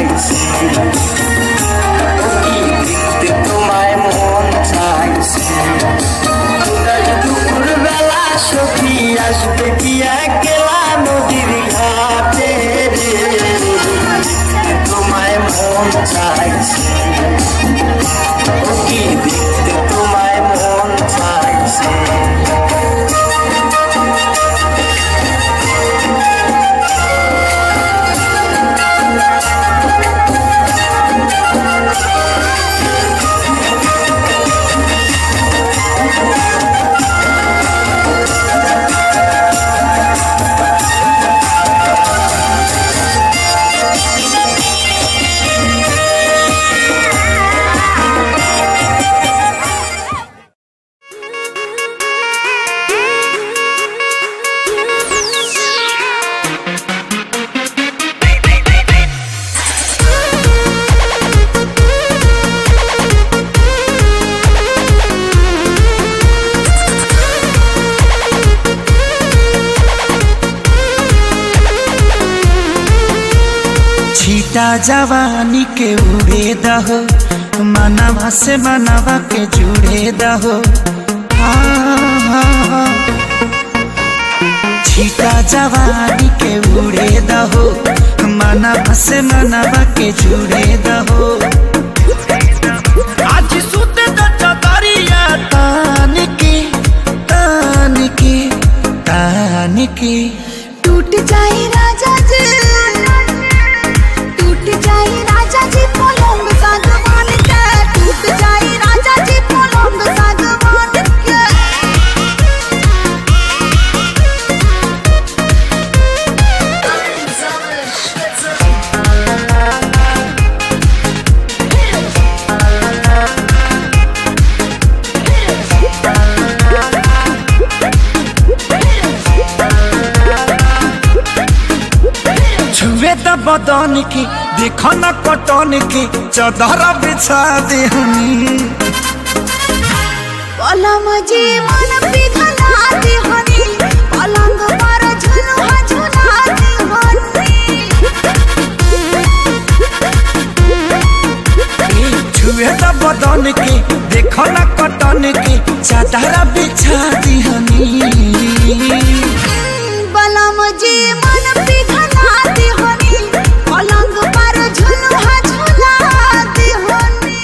চাইছে, দেখতে তোমায় মন চাইছে। দুপুর বেলা সখী আসবে কি একলা নদীর ঘাটে রে, দেখতে তোমায় মন চাইছে, দেখতে তোমায় মন চাইছে। छीटा जवानी के उड़े दहो, मनवा से मनवा के जुड़े दहो। छीटा जवानी के उड़े दहो, मनवा से मनवा के जुड़े दहो। आज सुते द चदरिया तान के तान के तान के, टूट जाए राजा जी, टूट जाए राजा जी पलंग सागवान के, टूट जाए राजा जी पलंग सागवान के। छुए द बदन की देखो न कटन की, चदर बिछा दे हनी। पलम जी मन पिघला दे हनी, पलंग पर झुलुआ झुला दे हनी। छुए द बदन की देखो न कटन की, चदर बिछा दे हनी। पलम जी मन पिघला दे हनी, पलंग पर झुलुआ झुला दे हनी।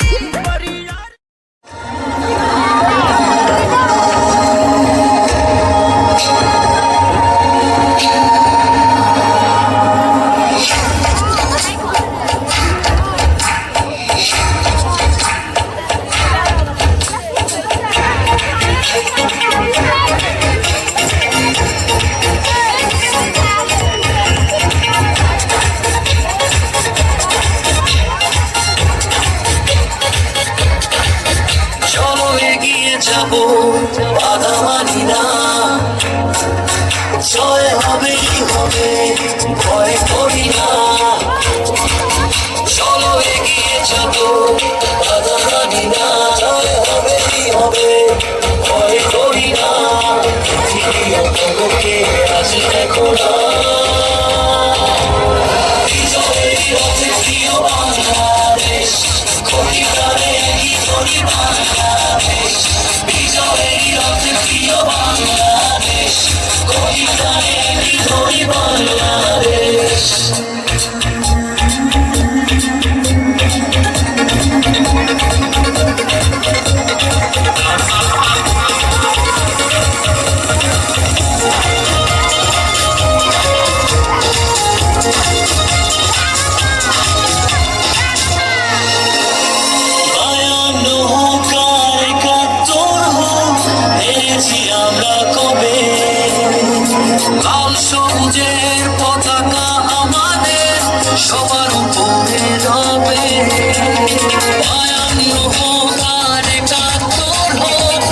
চলো এগিয়ে যাবো, বাধা মানি না, জয় হবেই হবে, ভয় করি না। চলো এগিয়ে যাবো, বাধা মানি না, জয় হবেই হবে, ভয় করি না। পৃথিবী অপরকে আজ দেখো না, বিজয়ের রথে প্রিয় বাংলাদেশ, করি প্রাণে একই করি বাংলাদেশ। বিজয়ের রথে প্রিয় বাংলাদেশ, করি প্রাণে একই করি বাংলাদেশ। লাল সবুজের পতাকা আমাদের সবার উপরে রবে, বায়ান্ন হোক আর ৭১ হোক,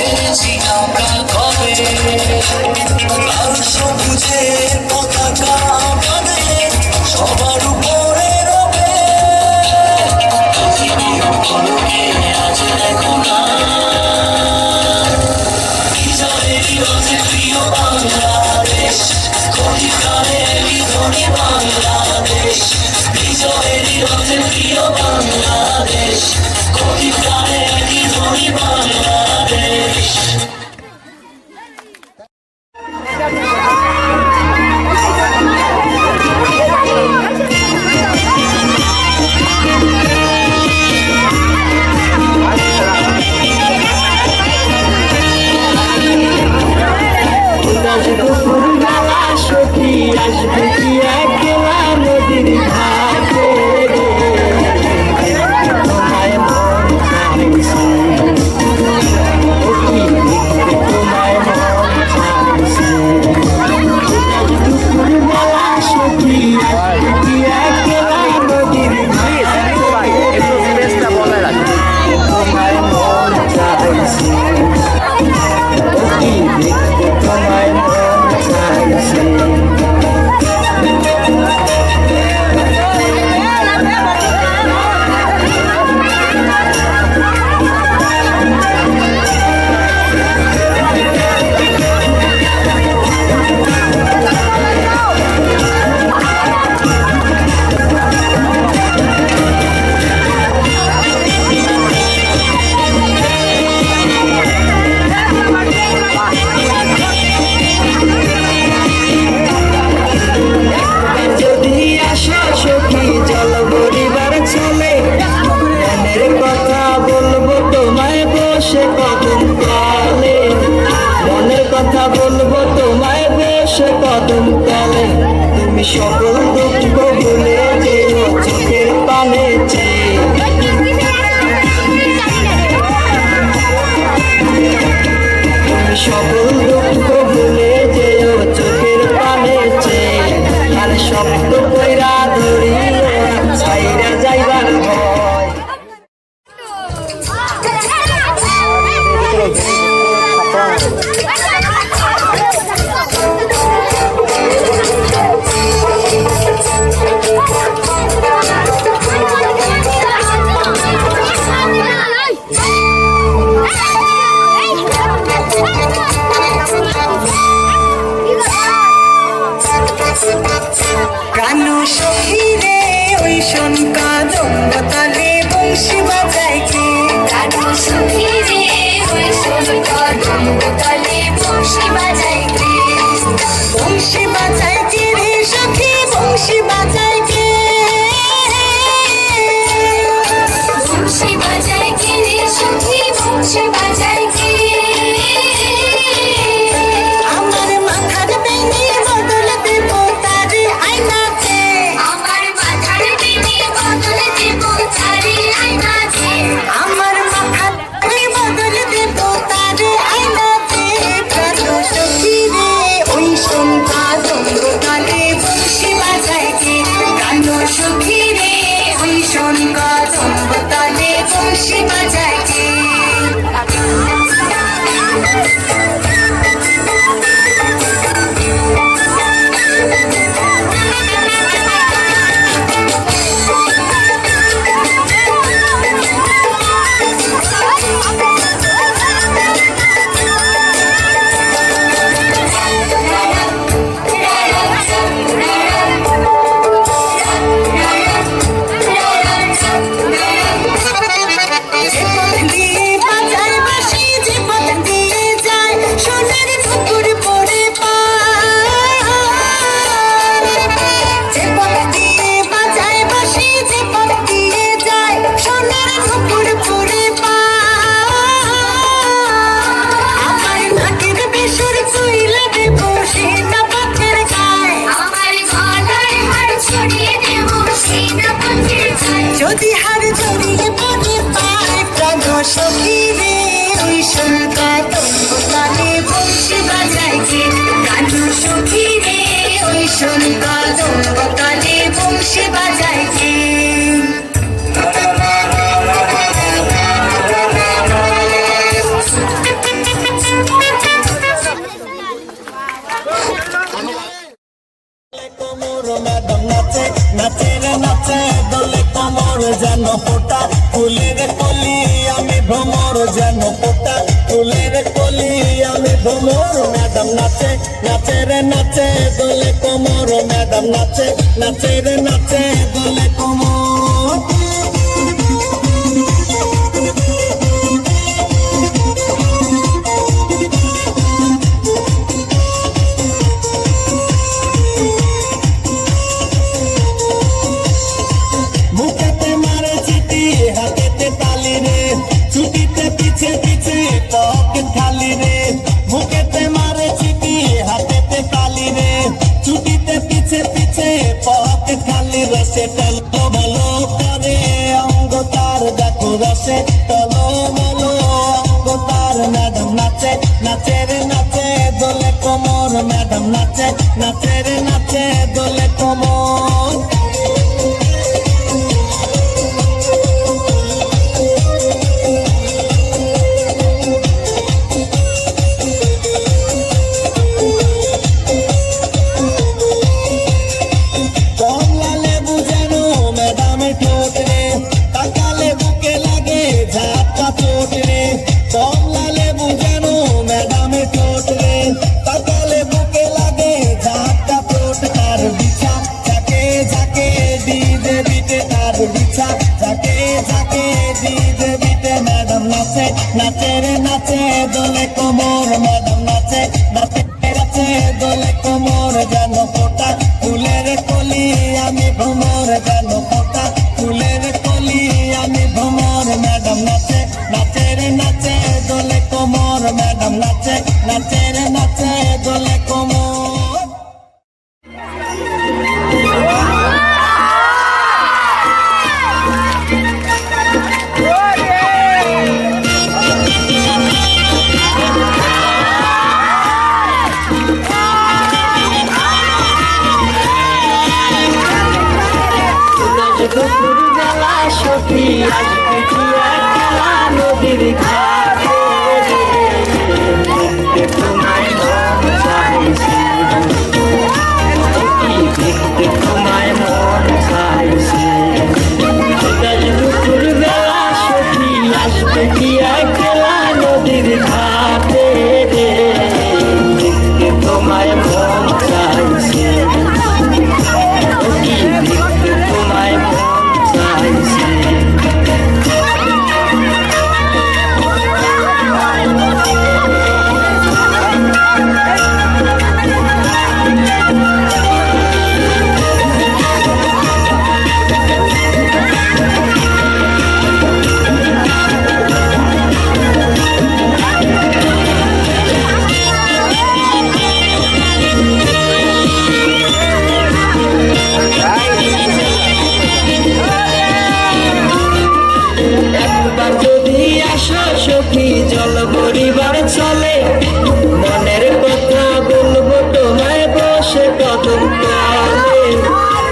এনেছি আমরা কবে। লাল সবুজের পতাকা আমাদের সবার উপরে রবে, পৃথিবী অপরকে আজ দেখো না, বিজয়ের রথে প্রিয় বাংলাদেশ, করি প্রাণে একই ধরি বাংলাদেশ। বিজয়ের প্রিয় বাংলাদেশ, কোটি প্রাণে একই ধরি বাংলাদেশ। আসবে কি একলা নদীর ঘাটে রে, তোমায় মন চাইছে, ও কি দেখতে তোমায় মন চাইছে। দুপুর বেলা সখী আসবে কি একলা নদীর ঘাটে রে, তোমায় মন চাইছে, ও কি দেখতে তোমায় মন চাইছে। কথা বলবো তোমায় বসে কদম তলে, তুমি সকল দুঃখ ভুলে যেও চোখের পানে চেয়ে, তুমি সকল দুঃখ ভুলে যেও চোখের পানে চেয়ে, আর শব্দ কইরা ধরিও ছাইরা যাইবার ভয়। কানু সখী রে ওই শোন কদম্ব তলে বংশী বাজায় কে, কানু সখী রে ওই শোন কদম্ব তলে বংশী বাজায় কে, বংশী বাজায় কে রে সখী বংশী বাজায় কে, বংশী বাজায় কে রে সখী বংশী বাজায় কে, আমার মাথার বেনি বদল দেব তারে আইনাতে, আমার মাথার বেনি বদল দেব তারে আইনাতে, আমার মাথার বেনি বদল দেব তারে আইনাতে, কানু সখী রে ওই শোন কদম্ব তলে বংশী বাজায় কে, কানু সখী রে ওই শোন কদম্ব তলে বংশী বাজায় কে। যদি হার জড়িয়ে পড়ে পায় প্রাণ সখী রে ওই শোন কদম্ব তলে বংশী বাজায় কে, কানু সখী রে ওই শোন কদম্ব তলে বংশী বাজায় কে। নাচে রে নাচে দোলে কোমর যেন ফোটা, ফুলের কলি আমি ভ্রমর যেন ফোটা, ফুলের কলি আমি ভ্রমর। ম্যাডাম নাচে নাচে রে নাচে দোলে কোমর, ম্যাডাম নাচে নাচে রে নাচে দোলে কোমর। ঠোঁট রে তাকালে বুকে লাগে ঝাপটা চোট রে কমলা লেবু যেন ম্যাডামের ঠোঁট রে তাকালে বুকে লাগে ঝাপটা চোট তার বিছা ঝাঁকে ঝাঁকে ডিজে বিটে তার বিছা ঝাঁকে ঝাঁকে ডিজে বিটে ম্যাডাম নাচে নাচে রে নাচে দোলে কোমর ম্যাডাম নাচে নাচে নাচে দোলে কোমর যেন ফোটা ফুলের কলি আমি ভ্রমর যেন ফোটা ফুলের কলি আমি ভ্রমর ম্যাডাম নাচে নাচে রে নাচে দোলে কোমর ম্যাডাম নাচে নাচে রে নাচে দোলে কোমর দুপুরবেলা সখী আসবে কি একলা নদীর ঘাটে দেখতে তোমায় মন চাইছে সখী দেখতে তোমায় মন চাইছে দুপুরবেলা সখী আসবে কি একলা নদীর ঘাটে দেখতে তোমায় মন চাইছে সখী দেখতে তোমায় মন চাইছে একবার যদি আসো সখী জল ভরিবার চলে মনের কথা বলবো তোমায় বসে কদম তলে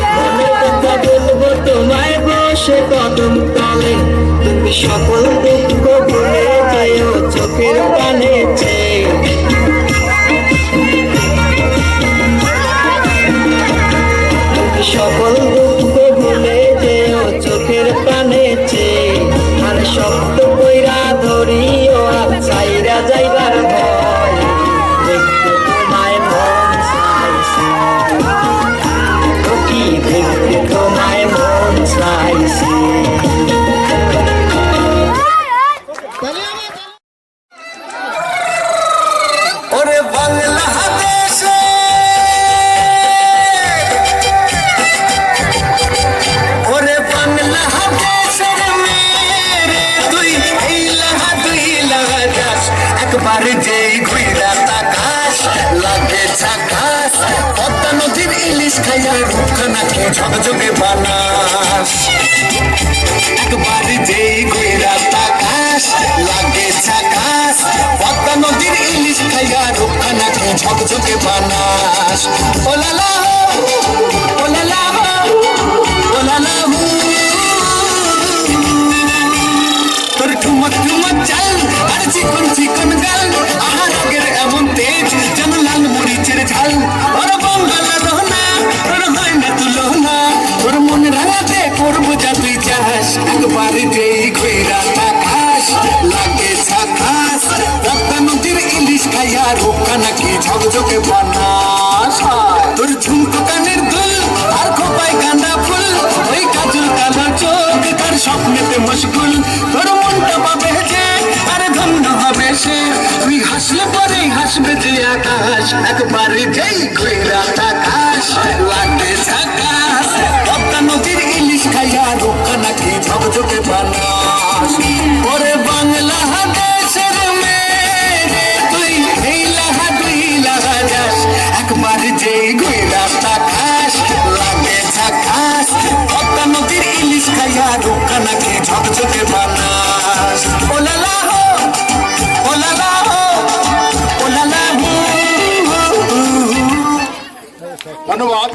মনের কথা বলবো তোমায় বসে কদম তলে তুমি সকল দুঃখ ভুলে যেও চোখের পানে চেয়ে তুমি সকল দুঃখ ভুলে যেও চোখের পানে চেয়ে আর শব্দ কইরা ধরিও আর চাইরা যাইবার ভয় দেখতে তোমায় মন চাইছে সখী দেখতে তোমায় মন চাইছে ওরে বাংলাদেশে ওরে বাংলাদেশের মেরে তুই এই লাগা যাস একবার যেই ঘুইরা তাকাস লাগে ঝাকাস পদ্মা নদীর ইলিশ খাইয়া রূপখানাকে ঝকঝকে বানাস একবার যেই ঘুইরা তাকাস লাগে ঝাকাস পদ্মা নদীর ইলিশ খাইয়া রূপখানাকে ঝকঝকে বানাস ওলালা ওলালা ওলালা তোর ঠুমক ঠুমক চাল আর চিকন চিকন গাল আহার আগের এমন তেজ যেন লাল মরিচের ঝাল ওর বঙ্গালা রহনা তোর হয় না তুলনা তোর মন রাঙাতে করবো যা তুই চাস একবার যেই ঘুইরা তাকাস লাগে ঝাকাস পদ্মা নদীর ইলিশ খাইয়া রূপখানাকে ঝকঝকে বানাস তোর ঝুমকো কানের দুল আর খোপায় গাঁদা ফুল ওই কাজল কালো চোখ তার স্বপ্নেতে মশগুল তোর মনটা পাবে যে আরে ধন্য হবে সে তুই হাসলে পরেই হাসবে যে আকাশ একবার যেই ঘুইরা তাকাস লাগে ঝাকাস পদ্মা নদীর ইলিশ খাইয়া রূপখানাকে ঝকঝকে বানাস ওরে বাংলাদেশের মেয়ে তুই এই লাগা যাস একবার যেই ঘুইরা তাকাস লাগে ঝাকাস পদ্মা নদীর ইলিশ খাইয়া রূপখানাকে ঝকঝকে বানাস ওলালা হো ওলালা হো ওলালা হো ধন্যবাদ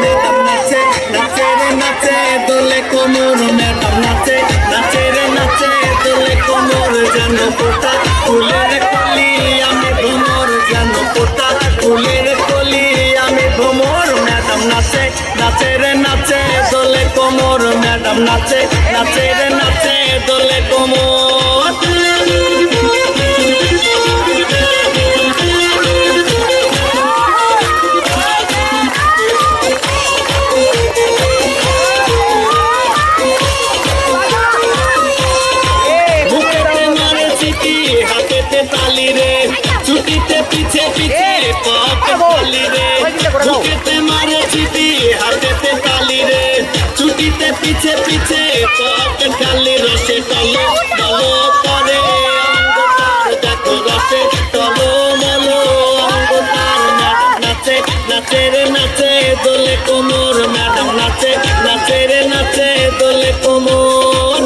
ম্যাডাম নাচে নাচে রে নাচে দোলে কোমর ম্যাডাম নাচে নাচে রে নাচে দোলে কোমর যেন পোতা ফুলের কলি আমি ভ্রমর যেন পোতা ফুলের কলি আমি ভ্রমর ম্যাডাম নাচে নাচে রে নাচে দোলে কোমর ম্যাডাম নাচে নাচে রে নাচে দোলে কোমর তালি রে ছুটিতে পিছে পিছে পকেট খালি রে বুকেতে মারে চিঠি হাতেতে তালি রে ছুটিতে পিছে পিছে পকেট খালি রসে টলো টলো করে অঙ্গটার দেখো রসে টলো মলো অঙ্গটার ম্যাডাম নাচে নাচে রে নাচে দোলে কোমর ম্যাডাম নাচে নাচে রে নাচে দোলে কোমর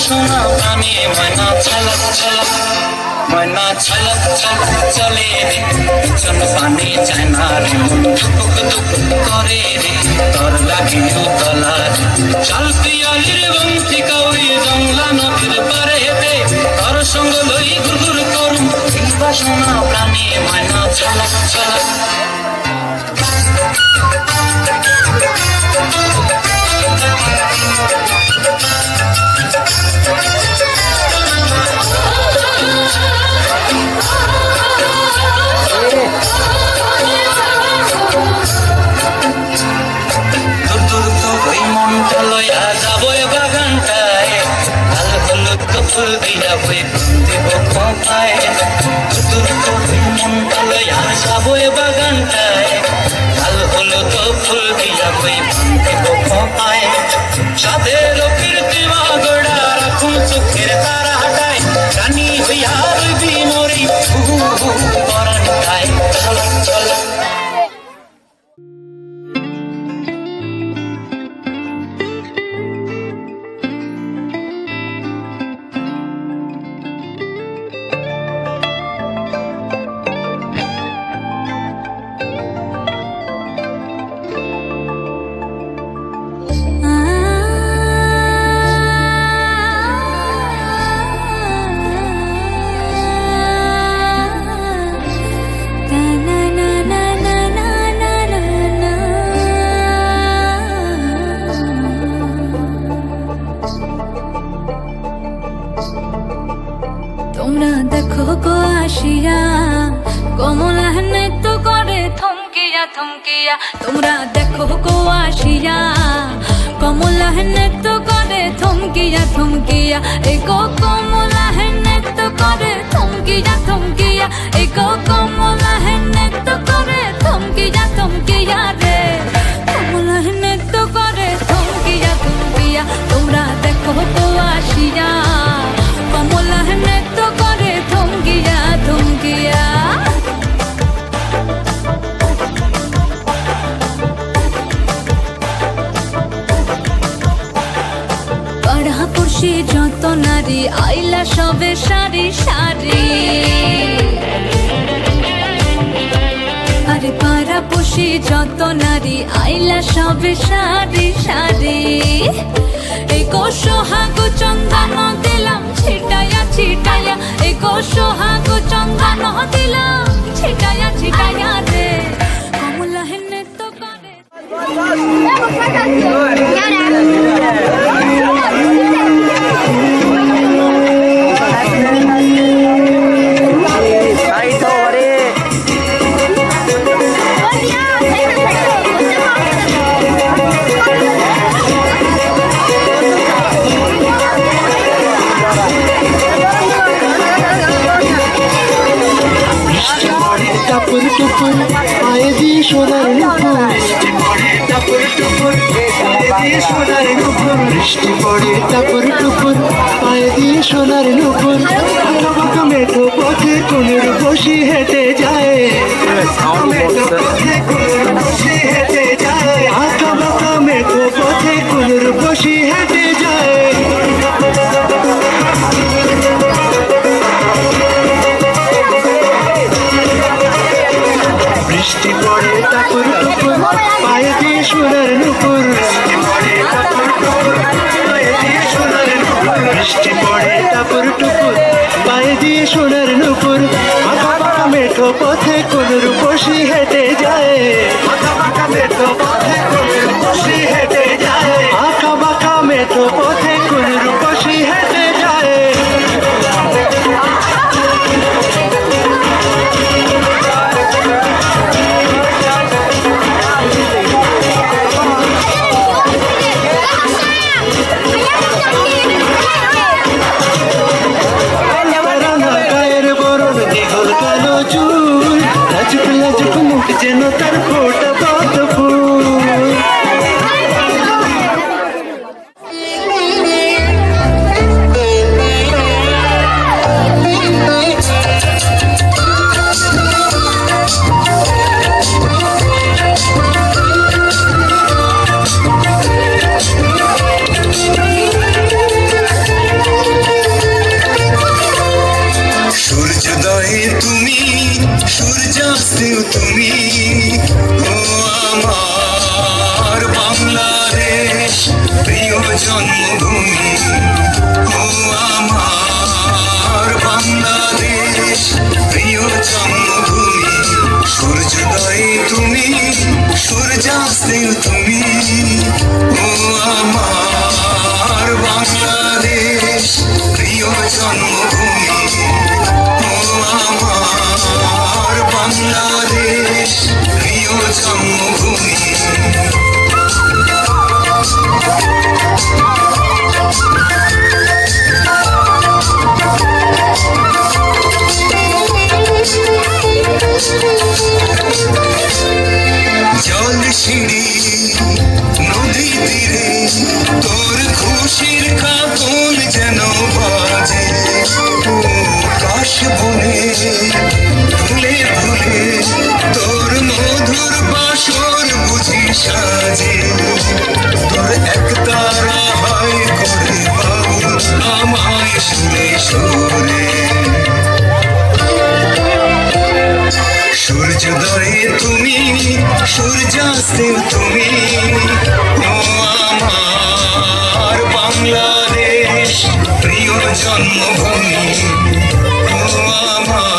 সোনা প্রাণে ময়না ছলক ছলক ময়না ছলক ছলক চলে রে পিছন পানে চায় না রে মন দুপুক দুপুক করে রে তোর লাগিও তলা রে শাল পিয়ালির বংশিকা ওই জংলা নদীর পারে হেতে তোর সঙ্গ লই ঘুরঘুর করুম ইবা সোনা প্রাণে ময়না ছলক ছলক ফুল দিয়া বই দিব পায় তোর তো মনটা লইয়া যাবো বাগানটায় কাল হলো তো ফুল দিয়া বই দিব পায় সাধের কীর্তিমা গোড়া রাখুন চোখের তারা হাটায় রানী হইয়া রইবি মরি পরানটায় চল চল তোমরা দেখো গো আসিয়া কমলা নৃত্য করে থমকিয়া থমকিয়া তোমরা দেখো গো আসিয়া কমলা নৃত্য করে থমকিয়া থমকিয়া এই গো কমলা নৃত্য করে থমকিয়া থমকিয়া এই গো কমলা নৃত্য করে থমকিয়া থমকিয়া রে কমলা নৃত্য করে থমকিয়া থমকিয়া তোমরা দেখো গো আসিয়া কমলা নৃত্য করে থমকিয়া থমকিয়া পাড়া পড়শি যত নারী আইলা সবে সারি সারি পাড়াপড়শি যত নারী আইলা সবে সারি সারি এই সোহাগ চন্দন দিলাম ছিটাইয়া ছিটাইয়া এই সোহাগ চন্দন দিলাম ছিটাইয়া ছিটাইয়া রে কমলা হেনে তো করে টাপুর টুপুর পায়ে দিয়ে সোনার নুপুর টাপুর টুপুর পায়ে দিয়ে সোনার নুপুর বৃষ্টি পড়ে টাপুর টুপুর পায়ে দিয়ে সোনার নুপুর আঁকা মেঠো পথে কোনের বসি হেঁটে যায় মেঠো পথে কোনের বসি হেঁটে যায় আঁকা বাঁকা মেঠো পথে কোনের বসি হেঁটে যায় বৃষ্টি পড়ে টাপুর টুপুর পায়ে দিয়ে সোনার নুপুর বৃষ্টি পড়ে টাপুর টুপুর পায়ে দিয়ে সোনার নুপুর আঁকা বাঁকা মেঠো পথে কোন রূপসী হেঁটে যায় আঁকা বাঁকা মেঠো পথে কোন রূপসী হেঁটে যায় আঁকা বাঁকা মেঠো পথে কোন রূপসী হেঁটে যায় যেন তার ফোটা পদ ফুল সূর্যোদয়ে তুমি সূর্যাস্তেও তুমি ও আমার বাংলাদেশ প্রিয় জন্মভূমি ও আমার বাংলাদেশ প্রিয় জন্মভূমি সূর্যোদয়ে তুমি সূর্যাস্তেও তুমি ও আমার বাংলাদেশ প্রিয় জন্মভূমি আমার বাংলাদেশ প্রিয় জন্মভূমি জল সিঁড়ি নদী তীরে তোর খুশির কাপন যেন বাজে ও কাশ বনে ফুলে ফুলে তোর মধুর বাসর বুঝি সাজে তোর এক তারা হয় করে বাউল আমায় সুরে সুরে সূর্যোদয়ে তুমি সূর্যাস্তে তুমি ও আমার বাংলাদেশ প্রিয় জন্মভূমি ও আমার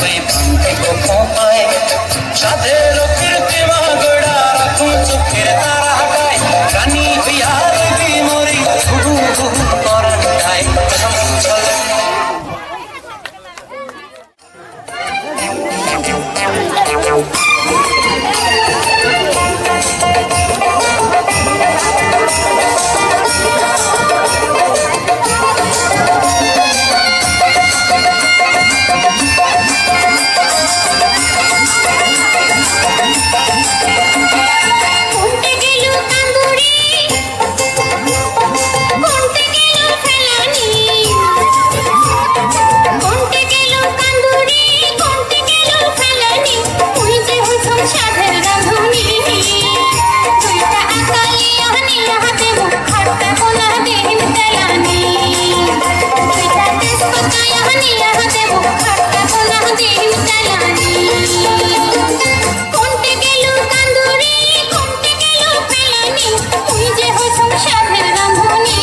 ওই ভাঙ্গে কোথায় সাধের কীর্তিমা গোড়া রাখুন চোখের তারা গায় রানী বিহার বিমরি করার গায় চলে কোনতে গেল কান্দুরি কোনতে গেল ফেলানি কোনতে গেল কান্দুরি কোনতে গেল ফেলানি তুই যে হইছম সাধের রাঁধুনি তুইটা আকালি আহনি হাতে মুখ খাট্টা কোনা দেহিম তেলানি তুইটা তেজপাতা আহনি হাতে মুখ খাট্টা কোনা দেহিম তেলানি কোনতে গেল কান্দুরি কোনতে গেল ফেলানি তুই যে হইছম সাধের রাঁধুনি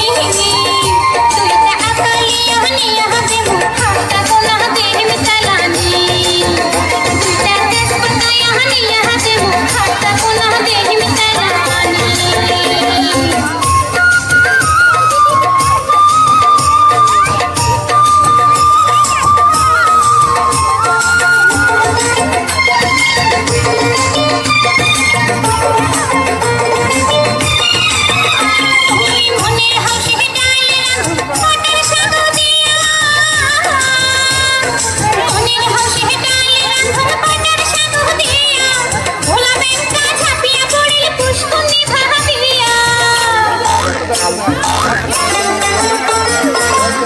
তুইটা আকালি আহনি হাতে মুখ খাট্টা কোনা দেহিম তেলানি তুইটা তেজপাতা আহনি হাতে মুখ খাট্টা কোনা দেহিম তেলানি তুই মনের হাসি ডালে ফটের শাক দিয়া মনের হাসি ডালে ফটের শাক দিয়া ভোলা বেঙ্কা ছাপিয়া পড়িল পুষ্কুনি ভাবিয়া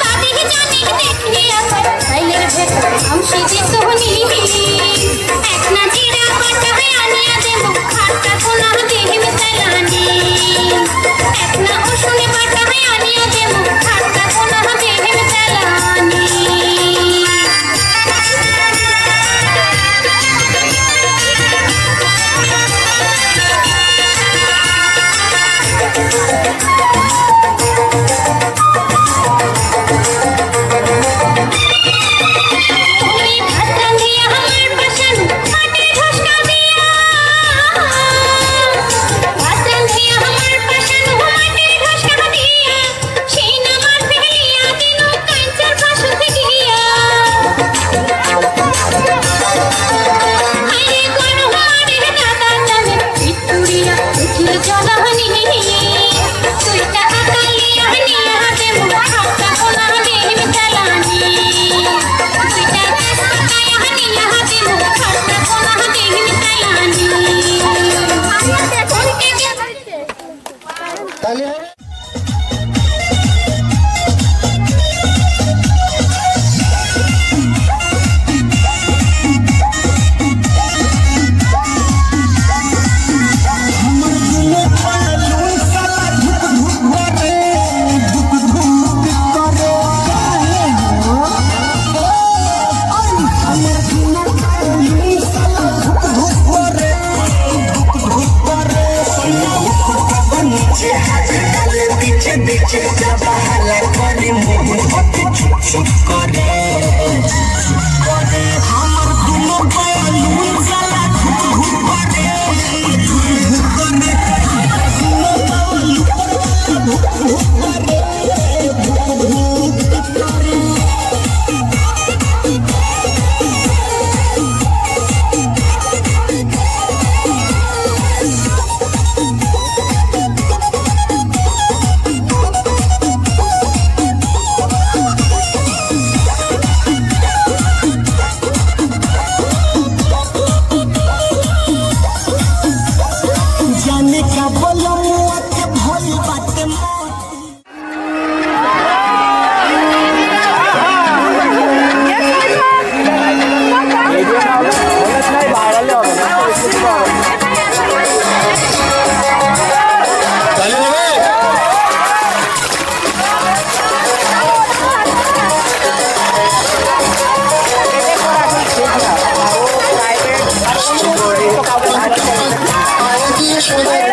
দাদি জানি দেখিয়া সাইলের ভেতর আমসি দিতনি এক না জিরা কাটা আনিয়া দেব খাট্টা কোনা দেহিম তেলানি এক না ওষুনি বাটা আনিয়া দেব খাট্টা কোনা দেহিম তেলানি তুই ভাত রাঁধিয়া আমার পাশান মাটি ঢসকা দিয়া ভাত রাঁধিয়া আমার পাশান মাটি ঢসকা দিয়া সেই নামার ফেলিয়া দিন কাঞ্চার ফাঁসতে গিয়া আরে কোন হারে দাদা জানে ভিতুরিয়া উঠিল জলাহনি তুইটা আকালি আহনি হাতে মুখ খাট্টা কোনা দেহিম তেলানি তুইটা তেজপাতা আহনি হাতে মুখ খাট্টা কোনা দেহিম তেলানি কোনতে গেল তাহলে হবে সোনার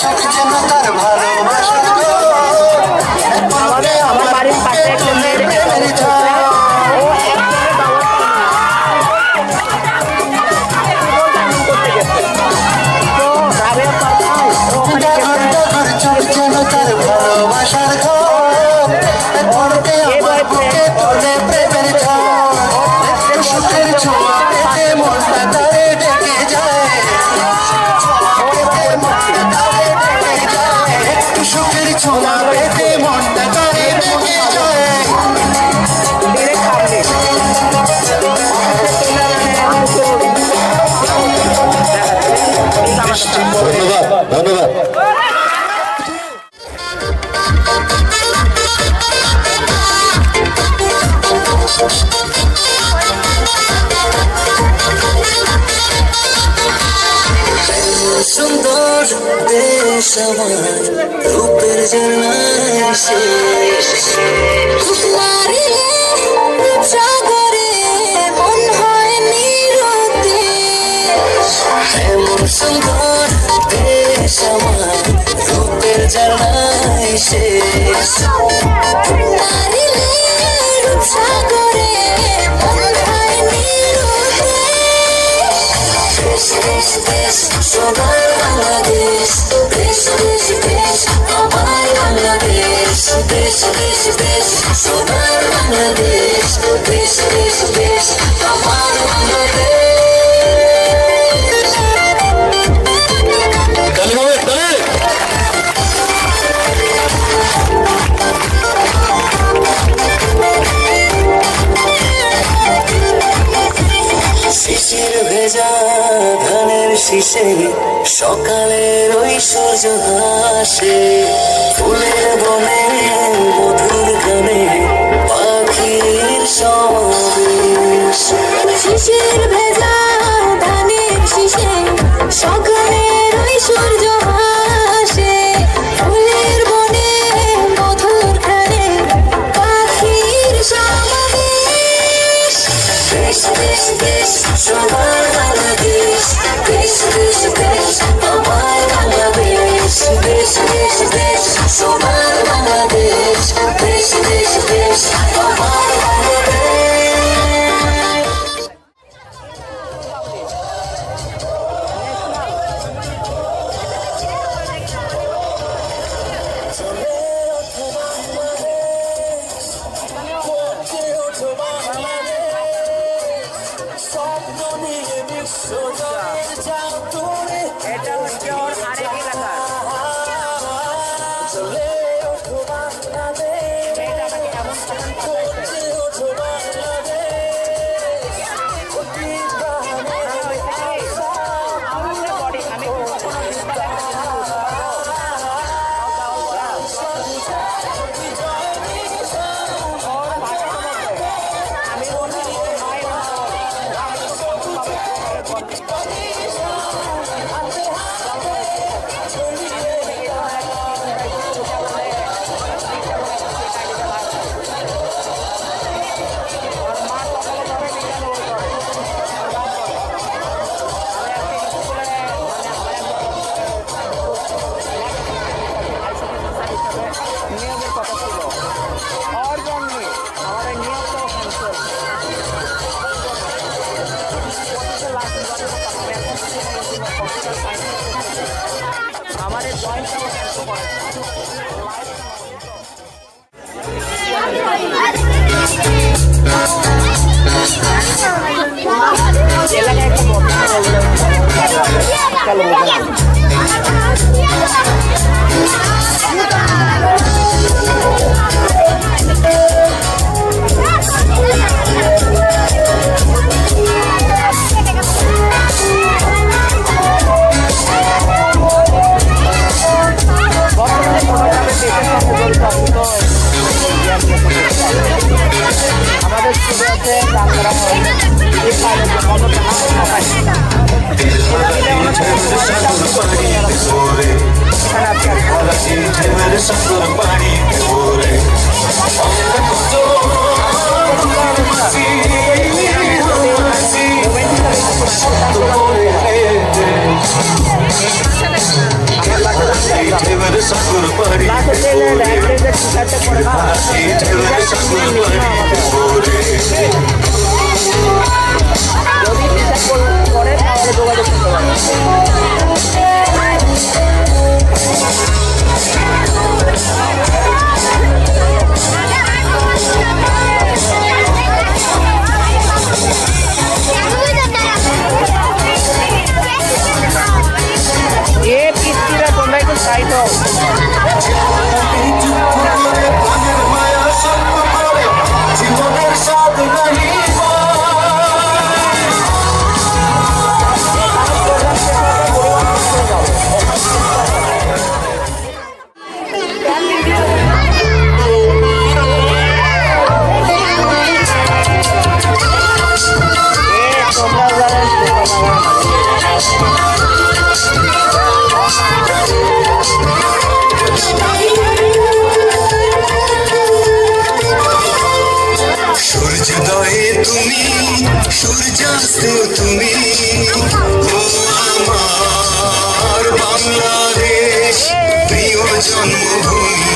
চোখ যেন তার ভালোবাসার ঘর। পরকে আমার বুকে তোলে প্রেমের ঝড়। ঘর চোখ যেন তার ভালোবাসার ঘর। পরকে আমার বুকে তোলে প্রেমের ঝড়। সুখের ছোঁয়া পেতে মনটা তারে ডেকে যায়। সুখের ছোঁয়া পেতে মনটা তারে ডেকে যায়। ধন্যবাদ ধন্যবাদ। সুন্দর দেশ আমার রূপের জানাই শেষ। নারীর সাগরে মন হয় নিরুদ্দেশ। এমন সুন্দর দেশ আমার রূপের জানাই শেষ। নারীর সাগরে মন হয় নিরুদ্দেশ। দেশ দেশ সোনার বাংলাদেশ। দেশ দেশ দেশ আমার বাংলাদেশ। দেশ দেশ দেশ সোনার বাংলাদেশ। দেশ দেশ দেশ আমার বাংলাদেশ। শিশির ভেজা ধানের শীষে সকালের ওই সূর্য হাসে। ফুলের বনে মধুর গানে পাখির সমাবেশ। শিশির ভেজা ধানের শীষে সকালের ওই সূর্য হাসে। ফুলের বনে মধুর খানে পাখির সমাবেশ। দেশ দেশ দেশ সবার বাংলাদেশ। দেশ দেশ দেশ আমার বাংলাদেশ। দেশ দেশ দেশ সবার বাংলাদেশ। দেশ দেশ দেশ আমার বাংলাদেশ। স্বপ্ন নিয়ে বিশ্বজয়ের চাঁদ তোরে। এটা হচ্ছে ওর আরেক এলাকা। চলে ওঠো বাংলাদেশ। করছে ওঠো বাংলাদেশ। অতি আমার সাগর পারি ভাসি ঢেউয়ের সাগর পারি ওরে প্রাণের মায়া স্বপ্ন করে জীবনের স্বাদ নাহি সূর্যোদয়ে তুমি সূর্যাস্তেও তুমি ও আমার বাংলাদেশ প্রিয় জন্মভূমি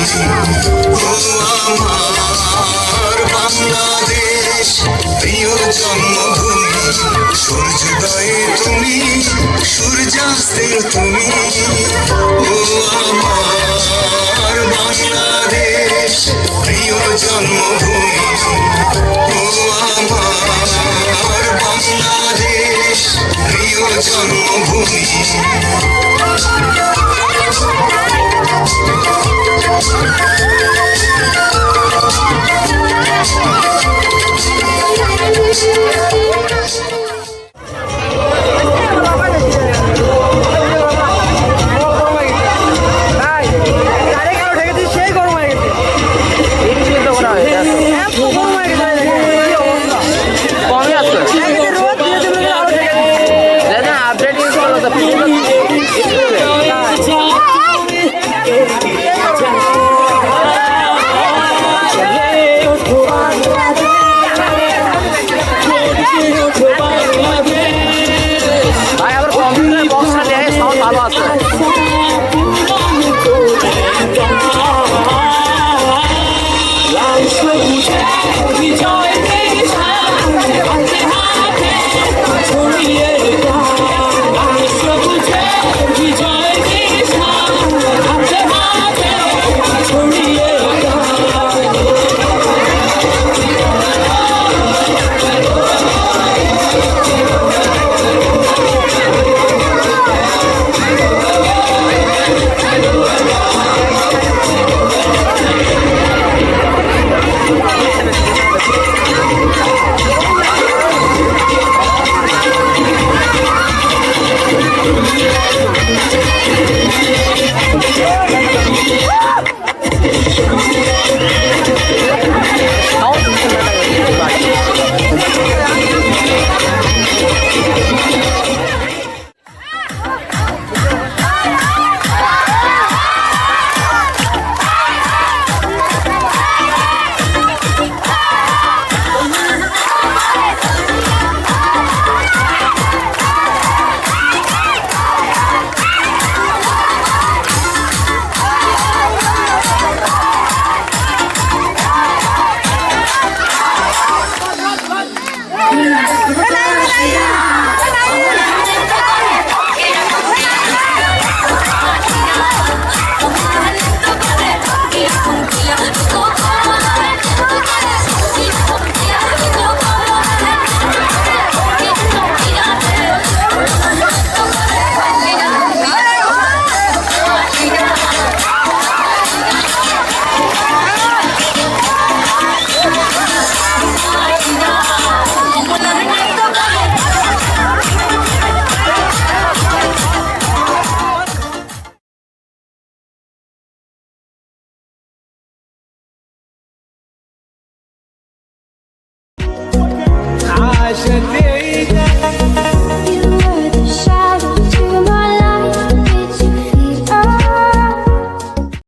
ও আমার বাংলাদেশ প্রিয় জন্মভূমি সূর্যোদয়ে তুমি সূর্যাস্তেও তুমি ও আমার বাংলাদেশ প্রিয় জন্মভূমি ও আমার বাংলাদেশ প্রিয় জন্মভূমি